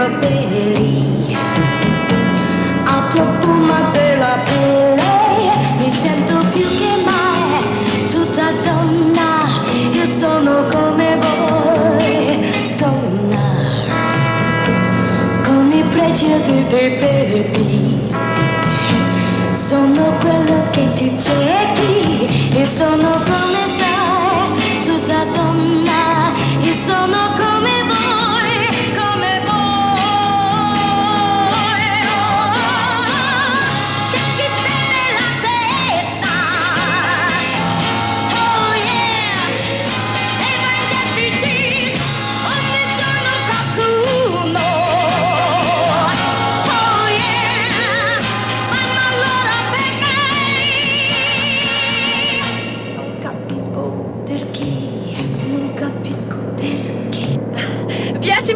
capelli, al profumo della pelle, mi sento più che mai tutta donna, io sono come voi, donna, con i pregi dei difetti, sono quello che ti cerchi, io sono come sai, tutta donna, io sono come voi, come voi. Senti bene la testa, oh yeah, e vai in deficit, ogni giorno qualcuno, oh yeah, ma non allora perché? Non capisco perché, non capisco perché. Piacemi